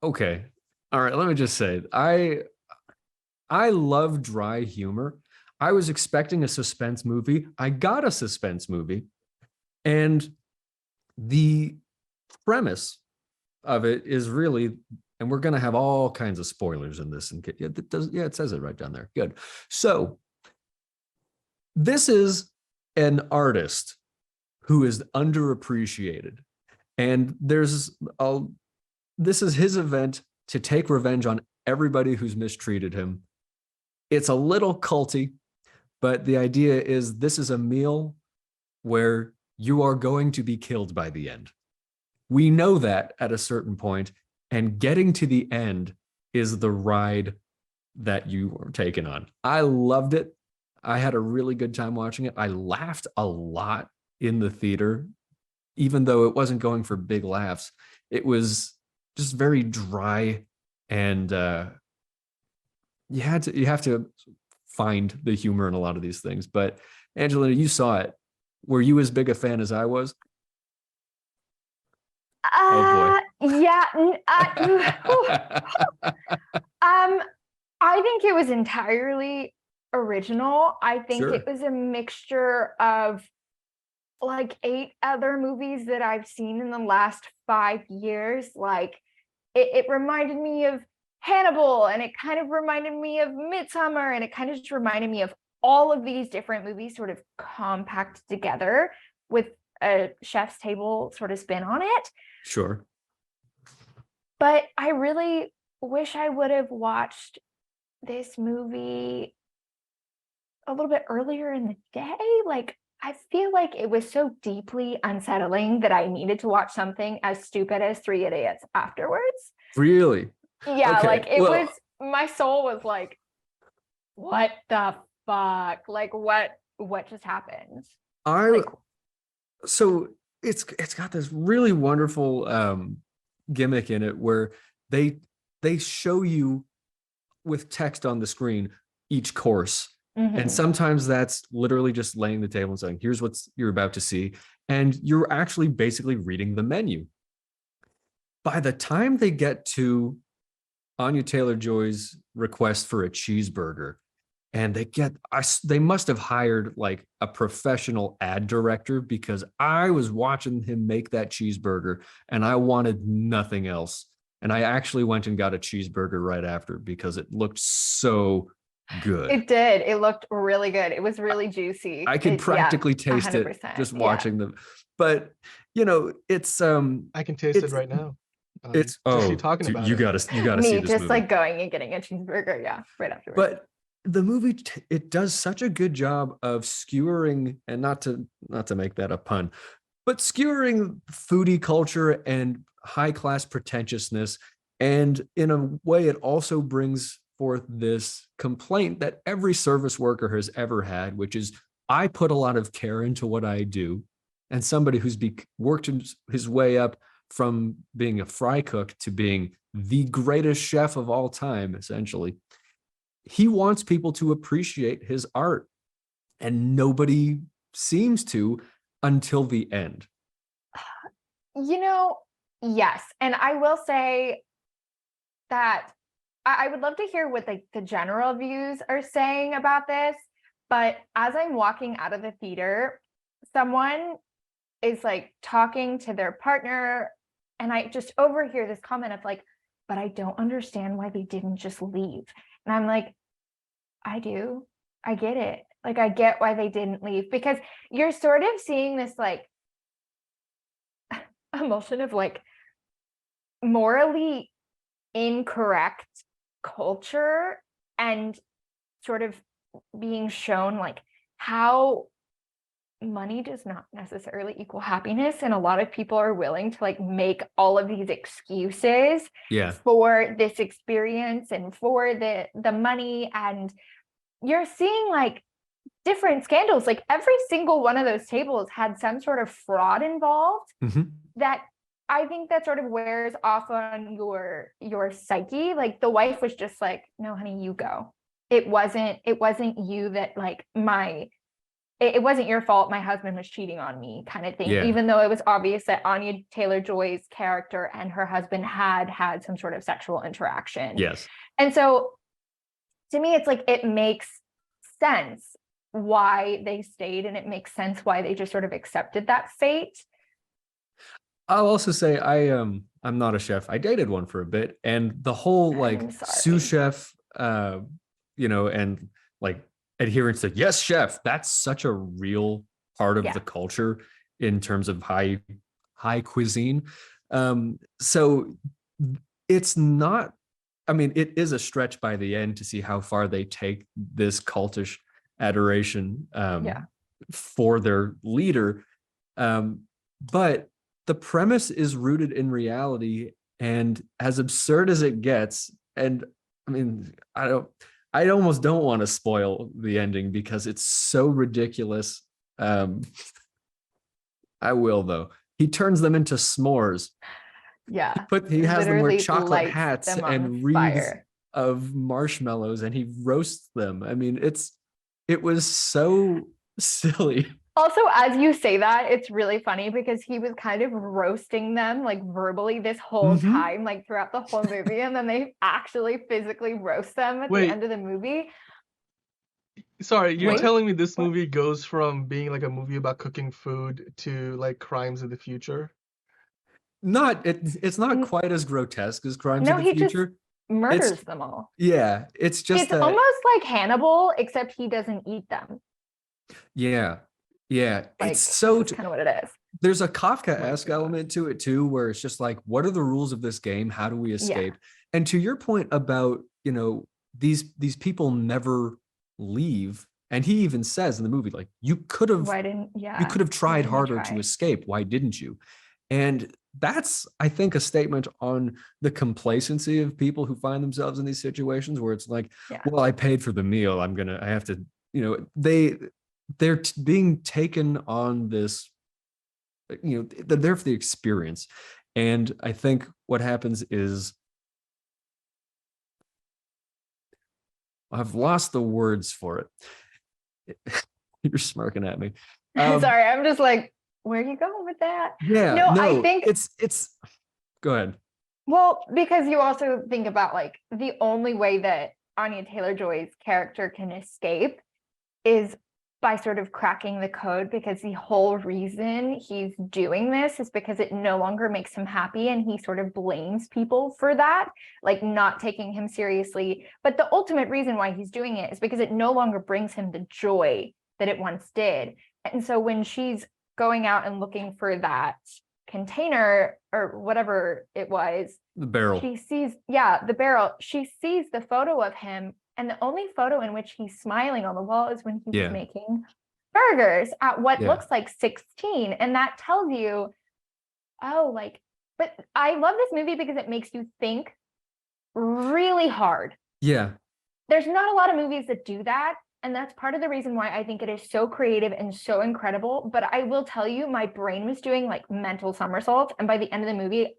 Okay. All right. Let me just say, I love dry humor. I was expecting a suspense movie. I got a suspense movie, and the premise of it is really, and we're going to have all kinds of spoilers in this. And it does, yeah, it says it right down there. Good. So this is an artist who is underappreciated, and this is his event to take revenge on everybody who's mistreated him. It's a little culty, but the idea is this is a meal where you are going to be killed by the end. We know that at a certain point, and getting to the end is the ride that you are taken on. I loved it. I had a really good time watching it. I laughed a lot in the theater, even though it wasn't going for big laughs. It was just very dry, and you have to find the humor in a lot of these things. But Angelina, you saw it. Were you as big a fan as I was? Oh boy. Yeah. I think it was entirely original. I think it Sure. was a mixture of like 8 other movies that I've seen in the last 5 years. Like it reminded me of Hannibal, and it kind of reminded me of Midsummer, and it kind of just reminded me of all of these different movies sort of compacted together with a chef's table sort of spin on it. Sure. But I really wish I would have watched this movie a little bit earlier in the day. Like, I feel like it was so deeply unsettling that I needed to watch something as stupid as Three Idiots afterwards. Really? Yeah, like Okay. it was, Well, my soul was like, what the fuck? Like, what just happened? I Like, so it's got this really wonderful gimmick in it where they they show you with text on the screen each course. And mm-hmm. sometimes that's literally just laying the table and saying, here's what you're about to see. And you're actually basically reading the menu. By the time they get to Anya Taylor Joy's request for a cheeseburger, and they must have hired like a professional ad director, because I was watching him make that cheeseburger and I wanted nothing else. And I actually went and got a cheeseburger right after because it looked so good. It did. It looked really good. It was really juicy. I could Yeah, practically taste it 100%. just Yeah. watching them. But it's I can taste it it's right now. Just you oh, talking dude, about it. you gotta see Me this just movie. like going and getting a cheeseburger. Yeah, right afterwards. But the movie, it does such a good job of skewering, and not to make that a pun, but skewering foodie culture and high class pretentiousness. And in a way, it also brings forth this complaint that every service worker has ever had, which is, I put a lot of care into what I do. And somebody who's worked his way up from being a fry cook to being the greatest chef of all time, essentially, he wants people to appreciate his art, and nobody seems to until the end. You know, yes. And I will say that I would love to hear what the general views are saying about this. But as I'm walking out of the theater, someone is like talking to their partner, and I just overhear this comment of like, but I don't understand why they didn't just leave. And I'm like, I do. I get it. Like, I get why they didn't leave, because you're sort of seeing this like emotion of like morally incorrect culture, and sort of being shown like how money does not necessarily equal happiness, and a lot of people are willing to like make all of these excuses Yeah. for this experience and for the money. And you're seeing like different scandals. Like every single one of those tables had some sort of fraud involved, Mm-hmm. that I think that sort of wears off on your psyche. Like the wife was just like, no, honey, you go. It wasn't you that like my it wasn't your fault, my husband was cheating on me kind of thing, Yeah. even though it was obvious that Anya Taylor-Joy's character and her husband had some sort of sexual interaction. Yes. And so to me, it's like, it makes sense why they stayed, and it makes sense why they just sort of accepted that fate. I'll also say I'm not a chef. I dated one for a bit, and the whole like I'm sorry. sous chef, you know, and like adherence to yes, chef. That's such a real part of Yeah. the culture in terms of high cuisine. So it's not. I mean, it is a stretch by the end to see how far they take this cultish adoration for their leader. But the premise is rooted in reality, and as absurd as it gets, and I mean, I almost don't want to spoil the ending because it's so ridiculous. I will though. He turns them into s'mores. Yeah. He has them wear Literally chocolate lights hats them on and wreaths fire. of marshmallows, and he roasts them. I mean, it was so silly. Also, as you say that, it's really funny because he was kind of roasting them like verbally this whole Mhm. time, like throughout the whole movie, and then they actually physically roast them at Wait. the end of the movie. Sorry, you're Wait, telling me this what? movie goes from being like a movie about cooking food to like crimes of the future? It's not N- quite as grotesque as Crimes No, of the he just Future. murders It's them all. yeah, it's just It's that almost like Hannibal, except he doesn't eat them. yeah. It's Like, so that's kind of what it is. there's a My Kafka-esque goodness. element to it too, where it's just like, what are the rules of this game? How do we Yeah. escape? And to your point about, you know, these people never leave. And he even says in the movie, like, you could have Why didn't, you could have tried didn't you harder to try? escape. Why didn't you? And that's, I think, a statement on the complacency of people who find themselves in these situations where it's like, Yeah. well, I paid for the meal. I have to, you know, they're being taken on this, you know, they're there for the experience. And I think what happens is I've lost the words for it. You're smirking at me. Sorry, I'm just like, where are you going with that? Yeah, No, no, I think it's go ahead. well, because you also think about like the only way that Anya Taylor-Joy's character can escape is by sort of cracking the code, because the whole reason he's doing this is because it no longer makes him happy, and he sort of blames people for that, like not taking him seriously. But the ultimate reason why he's doing it is because it no longer brings him the joy that it once did. And so when she's going out and looking for that container or whatever it was, The barrel. she sees, the barrel. She sees the photo of him, and the only photo in which he's smiling on the wall is when he was making burgers at what looks like 16. And that tells you, oh, like, but I love this movie because it makes you think really hard. Yeah. There's not a lot of movies that do that. And that's part of the reason why I think it is so creative and so incredible. But I will tell you, my brain was doing like mental somersaults. And by the end of the movie,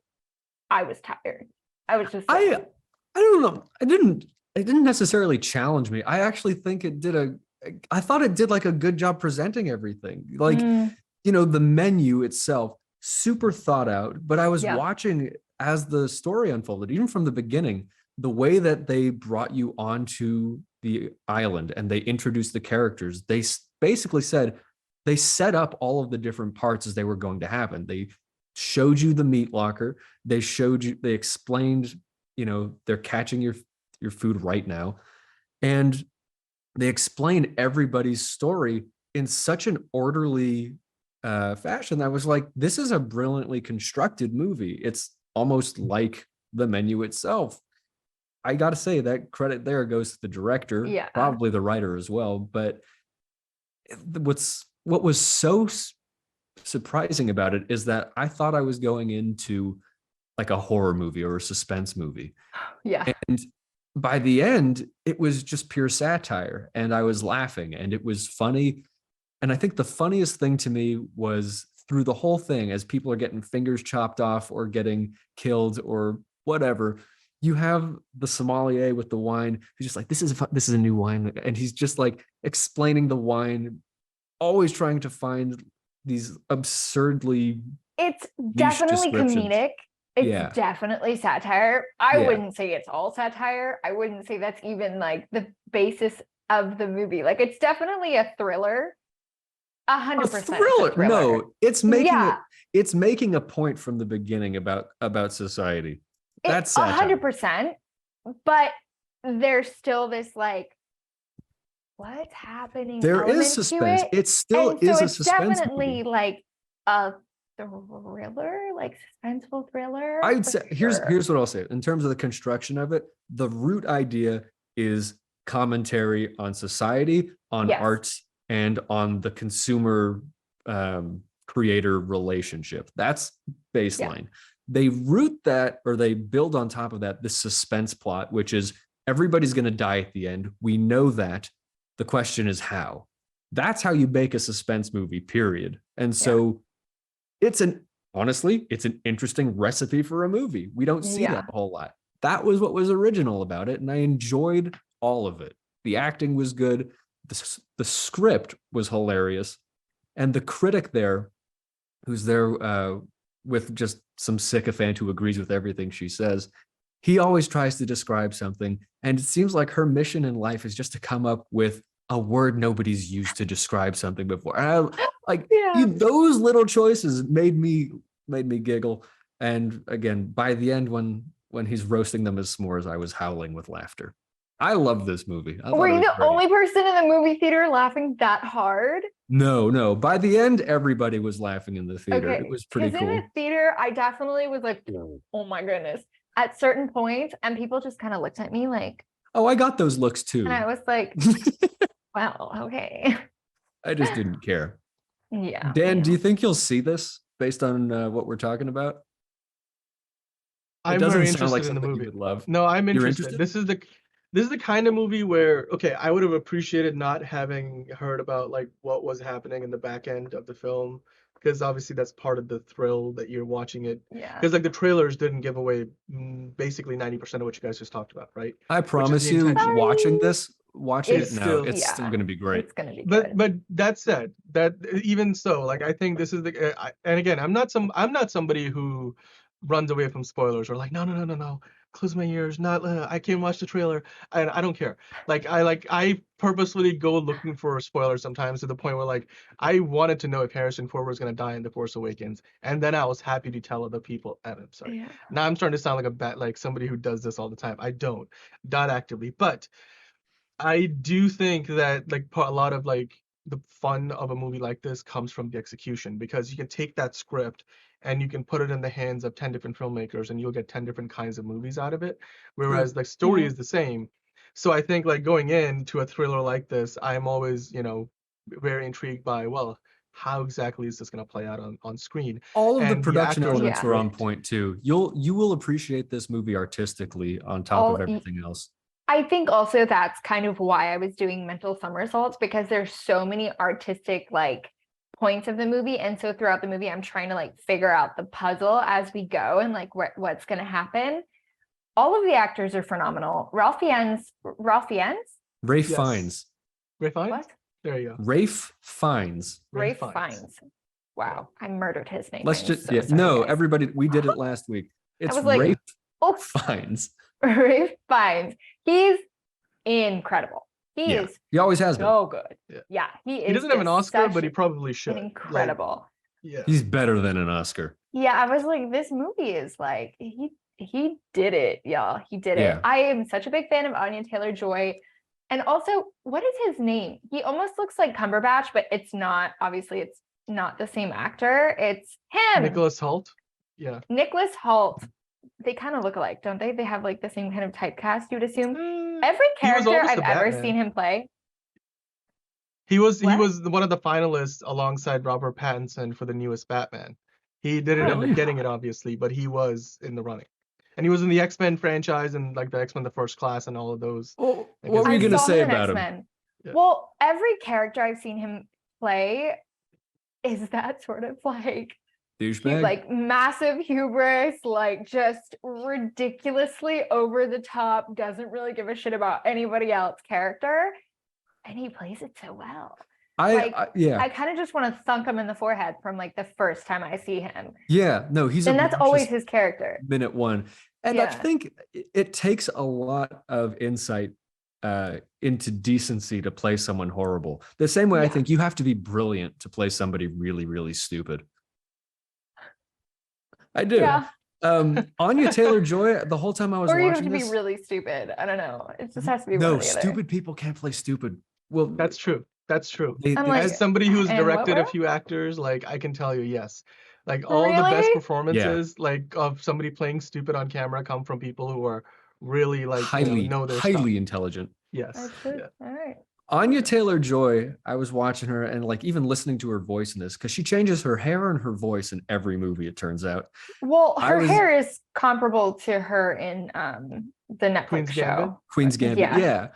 I was tired. I was just like, I don't know. It didn't necessarily challenge me. I actually think I thought it did like a good job presenting everything. Like, you know, the menu itself, super thought out, but I was watching as the story unfolded, even from the beginning, the way that they brought you onto the island and they introduced the characters. They basically said they set up all of the different parts as they were going to happen. They showed you the meat locker. They explained, you know, they're catching your food right now. And they explained everybody's story in such an orderly fashion. I was like, this is a brilliantly constructed movie. It's almost like the menu itself. I got to say that credit there goes to the director, probably the writer as well. But what was so surprising about it is that I thought I was going into like a horror movie or a suspense movie. Yeah. And by the end, it was just pure satire, and I was laughing, and it was funny. And I think the funniest thing to me was through the whole thing, as people are getting fingers chopped off or getting killed or whatever, you have the sommelier with the wine who's just like, this is a new wine. And he's just like explaining the wine always trying to find these absurdly It's niche definitely descriptions. comedic. It's Yeah. definitely satire. I Yeah. wouldn't say it's all satire. I wouldn't say that's even like the basis of the movie. Like it's definitely a thriller. A 100% it's a thriller. thriller. No, it's making Yeah. it's making a point from the beginning about society. That's It's satire. 100%, but there's still this like, what's happening There is element to suspense. it. It still And so is a it's suspense definitely movie. like a thriller, like suspenseful thriller. I'd for say sure. here's what I'll say. In terms of the construction of it, the root idea is commentary on society, on Yes. arts, and on the consumer creator relationship. That's baseline. They root that, or they build on top of that, this suspense plot, which is everybody's going to die at the end. We know that. The question is how. That's how you make a suspense movie, period. And so it's honestly, it's an interesting recipe for a movie. We don't see that a whole lot. That was what was original about it, and I enjoyed all of it. The acting was good. The script was hilarious. And the critic there, who's there with just some sycophant who agrees with everything she says, he always tries to describe something. And it seems like her mission in life is just to come up with a word nobody's used to describe something before. And those little choices made me giggle. And again, by the end, when he's roasting them as s'mores, I was howling with laughter. I love this movie. Were you the only person in the movie theater laughing that hard? No. By the end, everybody was laughing in the theater. Okay. It was pretty cool. In the theater, I definitely was like, oh my goodness. At certain points, and people just kind of looked at me like, oh, I got those looks too. And I was like, well, okay. I just didn't care. Yeah. Dan, do you think you'll see this based on what we're talking about? I'm very interested in the movie. You would love. No, I'm You're interested. This is the kind of movie where, okay, I would have appreciated not having heard about like what was happening in the back end of the film, because obviously that's part of the thrill that you're watching it. Yeah. Because like the trailers didn't give away basically 90% of what you guys just talked about, right? I promise you, watching it now, it's still going to be great. It's going to be good. But that said, that even so, like I think this is and again, I'm not somebody who runs away from spoilers or like no, close my ears, not I can't watch the trailer, and I don't care. I purposefully go looking for spoilers sometimes, to the point where like I wanted to know if Harrison Ford was going to die in The Force Awakens, and then I was happy to tell other people. I'm sorry. Yeah. Now I'm starting to sound like somebody who does this all the time. I don't, not actively, but I do think that like a lot of like the fun of a movie like this comes from the execution, because you can take that script and you can put it in the hands of 10 different filmmakers and you'll get 10 different kinds of movies out of it, whereas the story is the same. So I think like going into a thriller like this, I'm always, very intrigued by, well, how exactly is this going to play out on screen? All of And the the production actors elements are are on great. point too. You will appreciate this movie artistically on top of everything else. I think also that's kind of why I was doing mental somersaults, because there's so many artistic like points of the movie, and so throughout the movie I'm trying to like figure out the puzzle as we go and like what's going to happen. All of the actors are phenomenal. Ralph Fiennes? Ralph Fiennes. Ralph Fiennes? What? There you go. Ralph Fiennes. Ralph Fiennes. Wow, I murdered his name. Let's just sorry, everybody, we did it last week. It's like, Ralph Fiennes. Ralph Fiennes. He's incredible. He always has been. So good. Yeah, he is. He doesn't have an Oscar, but he probably should. Incredible. He's better than an Oscar. Yeah, I was like, this movie is like, he did it, y'all. He did it. I am such a big fan of Anya Taylor-Joy. And also, what is his name? He almost looks like Cumberbatch, but it's not. Obviously, it's not the same actor. It's him. Nicholas Hoult. Yeah. Nicholas Hoult. They kind of look alike, don't they? They have like the same kind of typecast, you would assume. Every character I've ever seen him play. He was one of the finalists alongside Robert Pattinson for the newest Batman. He didn't end up getting it, obviously, but he was in the running. And he was in the X-Men franchise and like the X-Men The First Class and all of those. Well, what were you going to say about him? Yeah. Well, every character I've seen him play is that sort of like douchebag, like massive hubris, like just ridiculously over the top, doesn't really give a shit about anybody else character, and he plays it so well. Yeah. I kind of just want to thunk him in the forehead from like the first time I see him. Yeah, no, he's And that's always obnoxious his character. minute one. And I Yeah. think it takes a lot of insight into decency to play someone horrible. The same way I Yeah. think you have to be brilliant to play somebody really, really stupid. I do. Yeah. Anya Taylor-Joy, the whole time I was Or you have watching to be this, really stupid. I don't know. It just has to be one no, or the other. stupid people can't play stupid. Well, That's true. That's true. I'm like, As somebody who's and what directed a were? few actors, like I can tell you, yes. Like all the best Really? performances, like of somebody playing stupid on camera, come from people who are really like know their stuff. highly intelligent. Yes. That's true. Yeah. All right. Anya Taylor-Joy, I was watching her and like even listening to her voice in this because she changes her hair and her voice in every movie, it turns out. Well, her hair is comparable to her in the Netflix Queen's show. Gambit? Queen's Gambit, Yeah.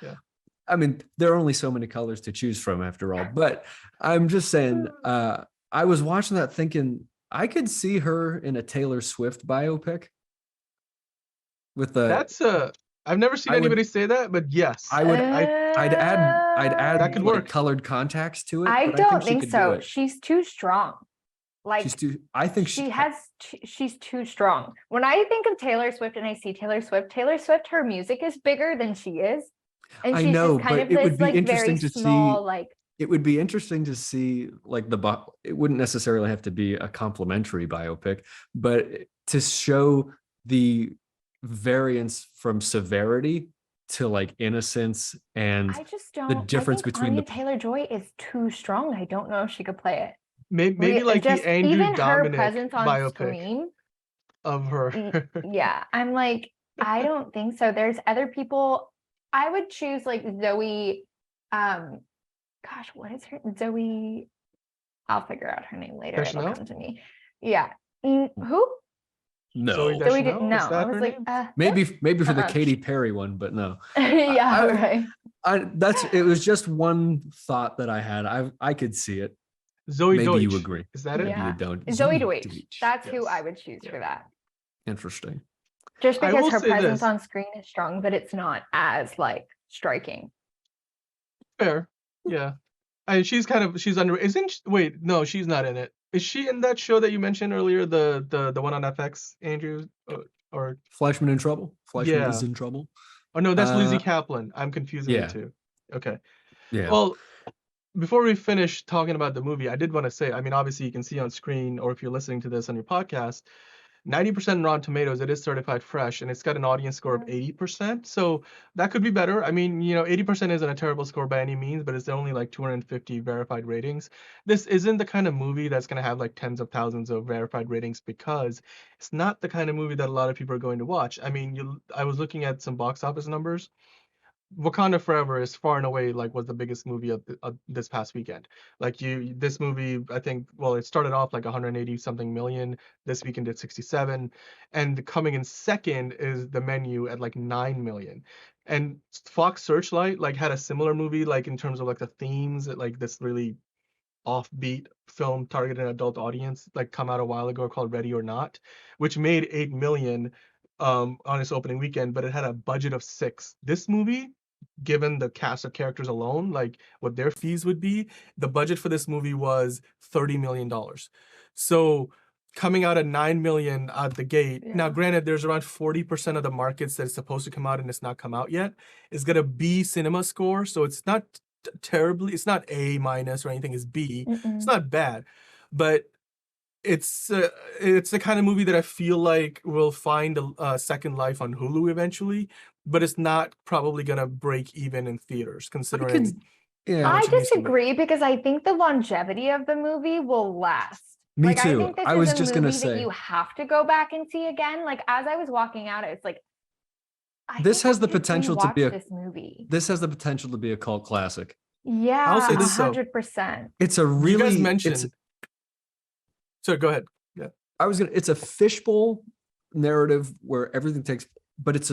I mean, there are only so many colors to choose from after all. But I'm just saying, I was watching that thinking I could see her in a Taylor Swift biopic. With the That's I've never seen anybody say that, but yes. I'd add that could like work. colored contacts to it. I but don't she think could so. do it. She's too strong. Like She's too. I think she's too strong. When I think of Taylor Swift and I see Taylor Swift, her music is bigger than she is. And I she's know, just kind but of it this would be like interesting very to small, see. like It would be interesting to see like it wouldn't necessarily have to be a complimentary biopic, but to show the variance from severity to like innocence and I just don't. the difference I think between Anya the Taylor-Joy is too strong. I don't know if she could play it. Maybe like just the Andrew even her Dominic presence on biopic screen. of her. Yeah, I'm like, I don't think so. There's other people. I would choose like Zoe. Gosh, what is her Zoe? I'll figure out her name later. It'll Deschanel? come to me. Yeah. Who? no. Zoe Zoe didn't Deschanel? know. Is that I was her like, name? Maybe for the Uh-uh. Katy Perry one, but no. Yeah, right. It was just one thought that I had. I could see it. Zoe Maybe Deutsch. you agree. Is that it? Maybe Yeah. you don't. Zoe Deutsch. That's who Yes. I would choose Yeah. for that. Interesting. Just I because will her say presence this. on screen is strong, but it's not as like striking. Fair. Yeah. And she's under isn't she, wait, no, she's not in it. Is she in that show that you mentioned earlier, the one on FX, Andrew? Or Fleischman in trouble. Fleischman Yeah. is in trouble. oh no, that's Lizzie Uh, Kaplan. I'm confusing yeah. the two. Okay. Yeah. Well, before we finish talking about the movie, I did want to say, I mean, obviously you can see on screen, or if you're listening to this on your podcast, 90% Rotten Tomatoes, it is certified fresh, and it's got an audience score of 80%. So that could be better. I mean, 80% isn't a terrible score by any means, but it's only like 250 verified ratings. This isn't the kind of movie that's going to have like tens of thousands of verified ratings because it's not the kind of movie that a lot of people are going to watch. I mean, I was looking at some box office numbers. Wakanda Forever is far and away like was the biggest movie of this past weekend. Like this movie, I think, well, it started off like 180 something million. This weekend did 67, and coming in second is The Menu at like 9 million. And Fox Searchlight like had a similar movie like in terms of like the themes, like this really offbeat film targeted an adult audience like come out a while ago called Ready or Not, which made 8 million on its opening weekend, but it had a budget of 6. This movie, given the cast of characters alone, like what their fees would be, the budget for this movie was $30 million. So coming out at 9 million out the gate. Yeah. Now, granted, there's around 40% of the markets that's supposed to come out and it's not come out yet. It's got a B cinema score, so it's not terribly, it's not A minus or anything, it's B. It's not bad, but it's the kind of movie that I feel like will find a second life on Hulu eventually, but it's not probably gonna break even in theaters considering. Yeah. I much it needs to disagree because I think the longevity of the movie will last. Me like, too. I think this I was is a just movie gonna that say you have to go back and see again. Like as I was walking out, it's like this has the should potential to be this movie. This has the potential to be a cult classic. Yeah, I'll say this, though. 100%. It's a You really guys mentioned. So go ahead. Yeah. it's a fishbowl narrative where everything takes, but it's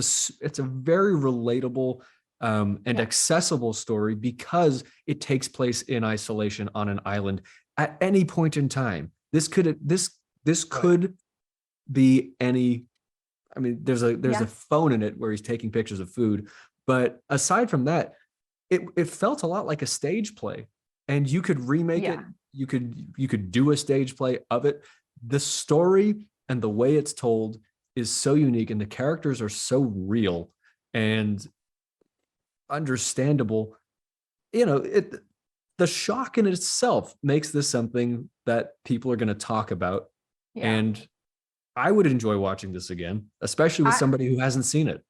a very relatable and accessible story because it takes place in isolation on an island at any point in time. This could be any. I mean, there's a phone in it where he's taking pictures of food, but aside from that, it felt a lot like a stage play. and you could remake it. You could do a stage play of it. The story and the way it's told is so unique, and the characters are so real and understandable. The shock in itself makes this something that people are going to talk about. Yeah. And I would enjoy watching this again, especially with somebody who hasn't seen it.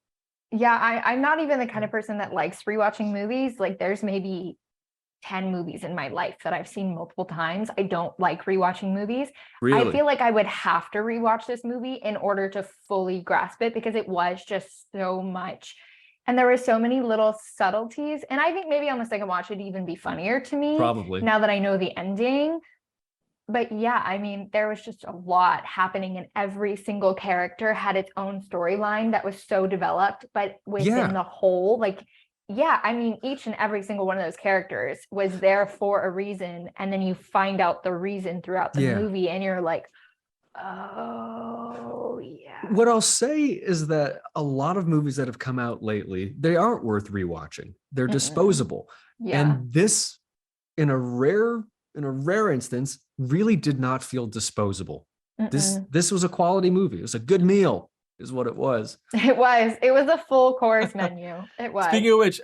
Yeah, I'm not even the kind of person that likes rewatching movies. Like, there's maybe 10 movies in my life that I've seen multiple times. I don't like rewatching movies. Really? I feel like I would have to rewatch this movie in order to fully grasp it, because it was just so much. And there were so many little subtleties. And I think maybe on the second watch, it'd even be funnier to me. Probably. Now that I know the ending. But yeah, I mean, there was just a lot happening, and every single character had its own storyline that was so developed, but within the whole, like, yeah, I mean, each and every single one of those characters was there for a reason. And then you find out the reason throughout the movie, and you're like, oh, yeah. What I'll say is that a lot of movies that have come out lately, they aren't worth rewatching. They're disposable. Yeah. And this, in a rare instance, really did not feel disposable. This was a quality movie. It was a good meal, is what it was. It was a full course menu. It was. Speaking of which,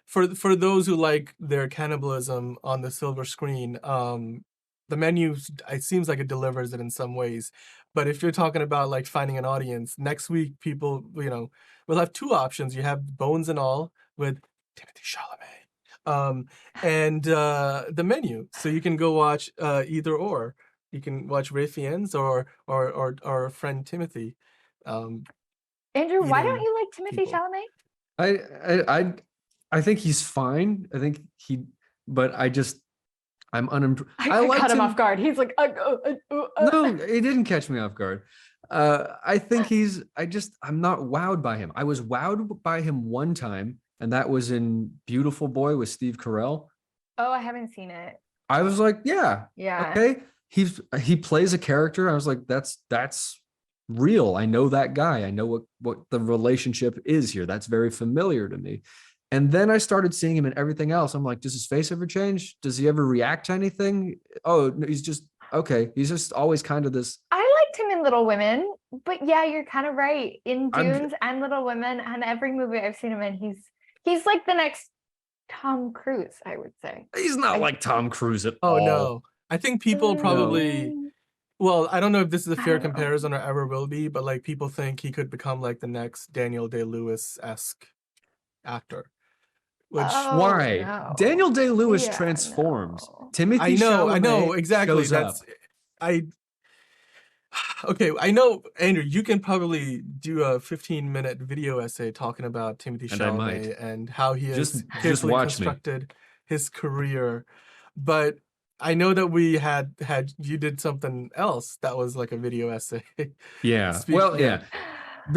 for those who like their cannibalism on the silver screen, the menu, it seems like it delivers it in some ways. But if you're talking about like finding an audience, next week people, we'll have two options. You have Bones and All with Timothée Chalamet. And the menu, so you can go watch either or. You can watch Ray Fiennes or our friend Timothy. Andrew, why don't you like Timothée Chalamet? I think he's fine. I think but I'm unimpressed. I cut him off guard. He's like, no, it didn't catch me off guard. I think I'm not wowed by him. I was wowed by him one time, and that was in Beautiful Boy with Steve Carell. Oh, I haven't seen it. I was like, yeah, okay. He plays a character. I was like, that's real. I know that guy. I know what the relationship is here. That's very familiar to me. And then I started seeing him in everything else. I'm like, does his face ever change? Does he ever react to anything? Oh, no, he's just okay. He's just always kind of this. I liked him in Little Women, but yeah, you're kind of right. In Dunes and Little Women and every movie I've seen him in, he's like the next Tom Cruise, I would say. He's not like Tom Cruise at all. Oh no. I think people probably, well, I don't know if this is a fair comparison or ever will be, but like people think he could become like the next Daniel Day-Lewis-esque actor. Which why? No. Daniel Day-Lewis transforms. No. Timothée Chalamet I know exactly. Okay, I know, Andrew, you can probably do a 15-minute video essay talking about Timothée Chalamet and how he has carefully constructed his career. But I know that we had you did something else that was like a video essay. Yeah. Yeah.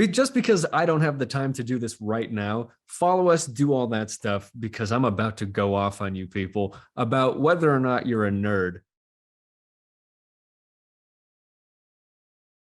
Just because I don't have the time to do this right now, follow us, do all that stuff, because I'm about to go off on you people about whether or not you're a nerd